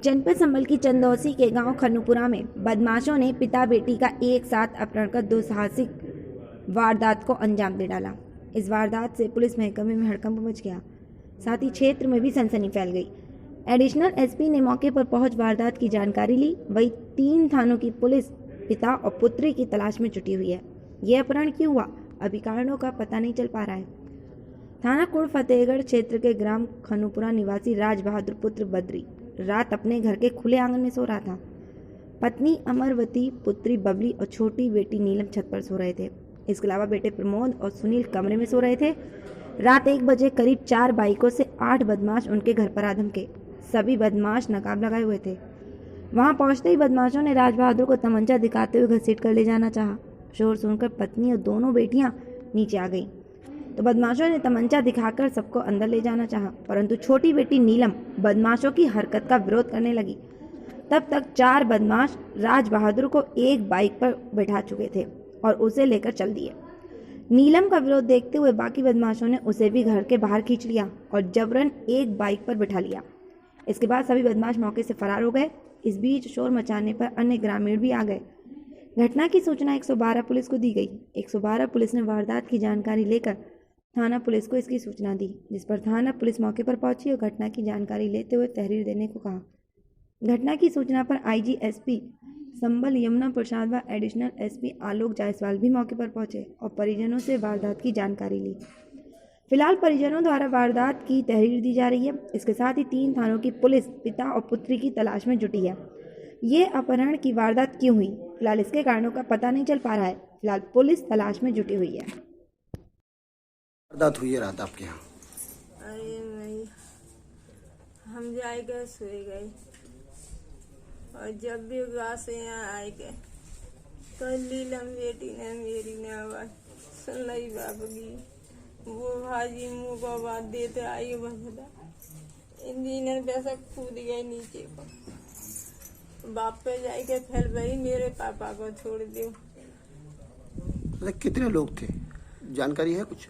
जनपद संभल की चंदौसी के गांव खन्नूपुरा में बदमाशों ने पिता बेटी का एक साथ अपहरण कर दुस्साहसिक वारदात को अंजाम दे डाला। इस वारदात से पुलिस महकमे में हड़कंप मच गया, साथ ही क्षेत्र में भी सनसनी फैल गई। एडिशनल एसपी ने मौके पर पहुंच वारदात की जानकारी ली। वहीं 3 थानों की पुलिस पिता और पुत्री की तलाश में जुटी हुई है। यह अपहरण क्यों हुआ, अभी कारणों का पता नहीं चल पा रहा है। थाना कुड़ फतेहगढ़ क्षेत्र के ग्राम खन्नूपुरा निवासी राज बहादुर पुत्र बद्री रात अपने घर के खुले आंगन में सो रहा था। पत्नी अमरवती, पुत्री बबली और छोटी बेटी नीलम छत पर सो रहे थे। इसके अलावा बेटे प्रमोद और सुनील कमरे में सो रहे थे। रात 1 बजे करीब 4 बाइकों से 8 बदमाश उनके घर पर आ धमके। सभी बदमाश नकाब लगाए हुए थे। वहां पहुंचते ही बदमाशों ने राज बहादुर को तमंचा दिखाते हुए घसीट कर ले जाना चाहा। शोर सुनकर पत्नी और दोनों बेटियां नीचे आ गईं, तो बदमाशों ने तमंचा दिखाकर सबको अंदर ले जाना चाहा, परंतु छोटी बेटी नीलम बदमाशों की हरकत का विरोध करने लगी। तब तक 4 बदमाश राज बहादुर को एक बाइक पर बैठा चुके थे और उसे लेकर चल दिए। नीलम का विरोध देखते हुए बाकी बदमाशों ने उसे भी घर के बाहर खींच लिया और जबरन एक बाइक पर बिठा लिया। इसके बाद सभी बदमाश मौके से फरार हो गए। इस बीच शोर मचाने पर अन्य ग्रामीण भी आ गए। घटना की सूचना 112 पुलिस को दी गई। 112 पुलिस ने वारदात की जानकारी लेकर थाना पुलिस को इसकी सूचना दी, जिस पर थाना पुलिस मौके पर पहुंची और घटना की जानकारी लेते हुए तहरीर देने को कहा। घटना की सूचना पर आईजी एसपी संभल यमुना प्रसाद व एडिशनल एसपी आलोक जायसवाल भी मौके पर पहुंचे और परिजनों से वारदात की जानकारी ली। फिलहाल परिजनों द्वारा वारदात की तहरीर दी जा रही है। इसके साथ ही 3 थानों की पुलिस पिता और पुत्री की तलाश में जुटी है। ये अपहरण की वारदात क्यों हुई, फिलहाल इसके कारणों का पता नहीं चल पा रहा है। फिलहाल पुलिस तलाश में जुटी हुई है। वारदात हुई है रात आपके यहाँ? अरे नहीं, हम जाए गए सोए गए और जब भी गाँव से यहाँ आए गए तो लीलम बेटी ने मेरी ने आवाज सुन ली बाबूगी, वो भाजी मुँह को आवाज देते आई बंदा इंजीनियर पैसा कूद गए नीचे को। बाप पे जाके फिर वही मेरे पापा को छोड़ दो। कितने लोग थे, जानकारी है कुछ?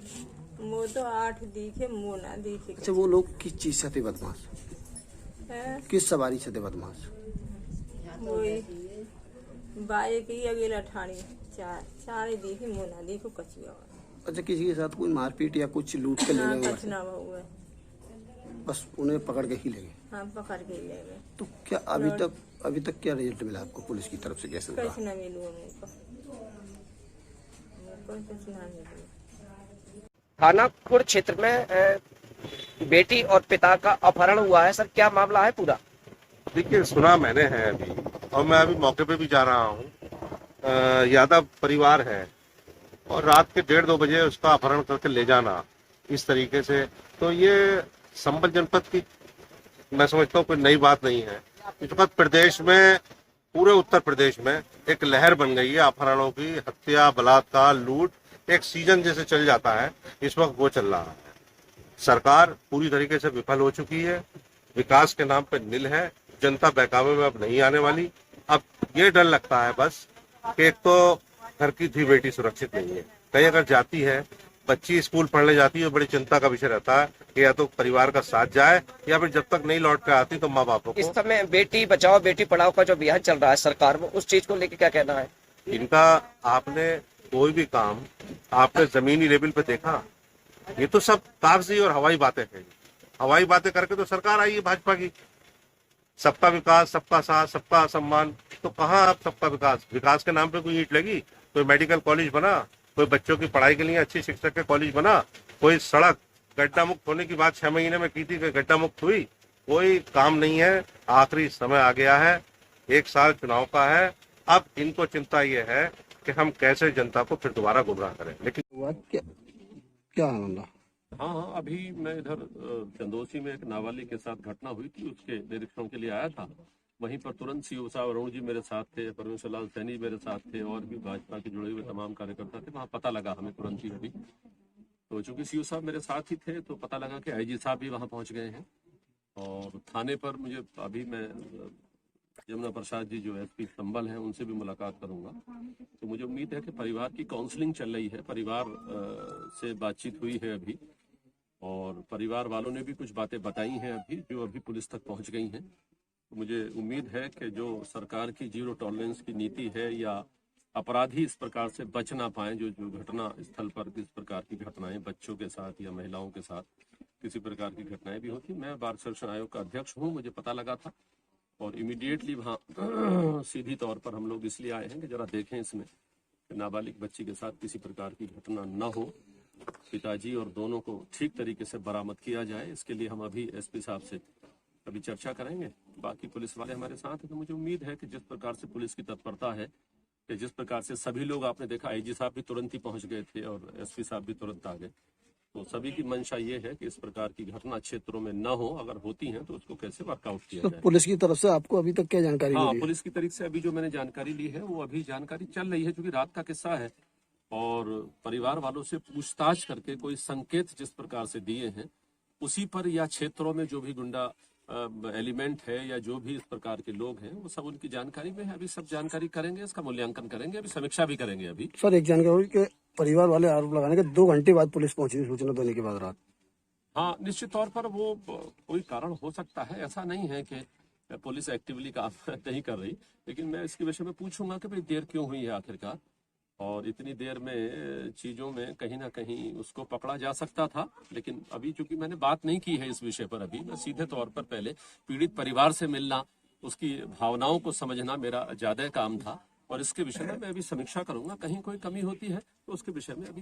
वो तो 8 दिखे, मुँह ना दिखे। अच्छा, वो लोग किस चीज से थे बदमाश? किस सवारी से थे बदमाश? वही बाइक ही अगेला ठाणी, चार दिखे, मुँह ना देखो कचिया। अच्छा, किसी के साथ कोई मारपीट या कुछ लूट के ले गए? कुछ ना हुआ, बस उन्हें पकड़ के ही ले गए। हाँ, पकड़ के ले गए। तो क्या अभी तक क्या रिजल्ट मिला आपको पुलिस की तरफ से? कैसे हुआ? कुछ ना मिलू मेरे को कुछ ना मिलू। थाना कुड़ क्षेत्र में बेटी और पिता का अपहरण हुआ है सर, क्या मामला है पूरा? देखिए, सुना मैंने है अभी, और मैं अभी मौके पे भी जा रहा हूँ। यादव परिवार है और रात के 1:30-2 बजे उसका अपहरण करके ले जाना इस तरीके से, तो ये संभल जनपद की मैं समझता हूँ कोई नई बात नहीं है। इस वक्त प्रदेश में, पूरे उत्तर प्रदेश में एक लहर बन गई है अपहरणों की। हत्या, बलात्कार, लूट एक सीजन जैसे चल जाता है, इस वक्त वो चल रहा है। सरकार पूरी तरीके से विफल हो चुकी है, विकास के नाम पर नील है। जनता बहकावे में अब नहीं आने वाली। अब ये डर लगता है बस कि एक तो घर की धी बेटी सुरक्षित नहीं है, कहीं अगर जाती है, बच्ची स्कूल पढ़ने जाती है, बड़ी चिंता का विषय रहता है कि या तो परिवार का साथ जाए या फिर जब तक नहीं लौट के आती तो माँ बापों को। इस समय बेटी बचाओ बेटी पढ़ाओ का जो अभियान चल रहा है सरकार में, उस चीज को लेकर क्या कहना है? इनका आपने कोई भी काम आपने जमीनी लेवल पे देखा? ये तो सब कागजी और हवाई बातें हैं। हवाई बातें करके तो सरकार आई है भाजपा की। सबका विकास, सबका साथ, सबका सम्मान, तो कहाँ अब सबका विकास? विकास के नाम पे कोई ईंट लगी? कोई मेडिकल कॉलेज बना? कोई बच्चों की पढ़ाई के लिए अच्छी शिक्षक के कॉलेज बना? कोई सड़क गड्ढा मुक्त होने की बात 6 महीने में की थी कि गड्ढा मुक्त हुई? कोई काम नहीं है। आखिरी समय आ गया है, 1 साल चुनाव का है। अब इनको चिंता ये है कि हम कैसे जनता को फिर दोबारा गुमराह करें। लेकिन क्या मामला? हाँ, अभी मैं इधर चंदौसी में एक नाबालिग के साथ घटना हुई थी, उसके निरीक्षण के लिए आया था। वहीं पर तुरंत सीओ साहब अरुण जी मेरे साथ थे, परमेश्वर लाल सैनी मेरे साथ थे और भी भाजपा के जुड़े हुए तमाम कार्यकर्ता थे। वहाँ पता लगा हमें तुरंत ही अभी, तो चूंकि सीओ साहब मेरे साथ ही थे तो पता लगा कि आईजी साहब भी वहाँ पहुँच गए हैं। और थाने पर मुझे अभी मैं यमुना प्रसाद जी जो एसपी संभल हैं उनसे भी मुलाकात करूंगा, तो मुझे उम्मीद है कि परिवार की काउंसलिंग चल रही है, परिवार से बातचीत हुई है अभी और परिवार वालों ने भी कुछ बातें बताई हैं अभी, जो अभी पुलिस तक पहुंच गई हैं। मुझे उम्मीद है कि जो सरकार की जीरो टॉलरेंस की नीति है या अपराधी इस प्रकार से बच ना पाए, जो जो घटना स्थल पर किस प्रकार की घटनाएं बच्चों के साथ या महिलाओं के साथ किसी प्रकार की घटनाएं भी होती। मैं बाल संरक्षण आयोग का अध्यक्ष हूं, मुझे पता लगा था और इमीडिएटली वहाँ सीधी तौर पर हम लोग इसलिए आए हैं कि जरा देखें इसमें नाबालिग बच्ची के साथ किसी प्रकार की घटना न हो, पिताजी और दोनों को ठीक तरीके से बरामद किया जाए। इसके लिए हम अभी एसपी साहब से अभी चर्चा करेंगे। बाकी पुलिस वाले हमारे साथ हैं, तो मुझे उम्मीद है कि जिस प्रकार से पुलिस की तत्परता है, कि जिस प्रकार से सभी लोग, आपने देखा आईजी साहब भी तुरंत ही पहुंच गए थे और एसपी साहब भी तुरंत आ गए, तो सभी की मंशा ये है कि इस प्रकार की घटना क्षेत्रों में न हो, अगर होती हैं तो उसको कैसे वर्कआउट किया तो जाए। पुलिस की तरफ से आपको अभी तक क्या जानकारी हाँ, मिली है? पुलिस की तरफ से अभी जो मैंने जानकारी ली है वो अभी जानकारी चल रही है, क्योंकि रात का किस्सा है और परिवार वालों से पूछताछ करके कोई संकेत जिस प्रकार से दिए हैं उसी पर, या क्षेत्रों में जो भी गुंडा एलिमेंट है या जो भी इस प्रकार के लोग हैं वो सब उनकी जानकारी में है। अभी सब जानकारी करेंगे, इसका मूल्यांकन करेंगे, अभी समीक्षा भी करेंगे। अभी सर एक जानकारी के परिवार वाले आरोप लगाने के 2 घंटे बाद पुलिस पहुंची सूचना देने के बाद रात। हाँ, निश्चित तौर पर वो कोई कारण हो सकता है, ऐसा नहीं है कि पुलिस एक्टिवली काम नहीं कर रही, लेकिन मैं इसके विषय में पूछूंगा कि भाई देर क्यों हुई है आखिरकार, और इतनी देर में चीजों में कहीं ना कहीं उसको पकड़ा जा सकता था। लेकिन अभी चूंकि मैंने बात नहीं की है इस विषय पर, अभी मैं सीधे तौर पर पहले पीड़ित परिवार से मिलना, उसकी भावनाओं को समझना मेरा ज्यादा काम था, और इसके विषय में मैं अभी समीक्षा करूंगा। कहीं कोई कमी होती है तो उसके विषय में अभी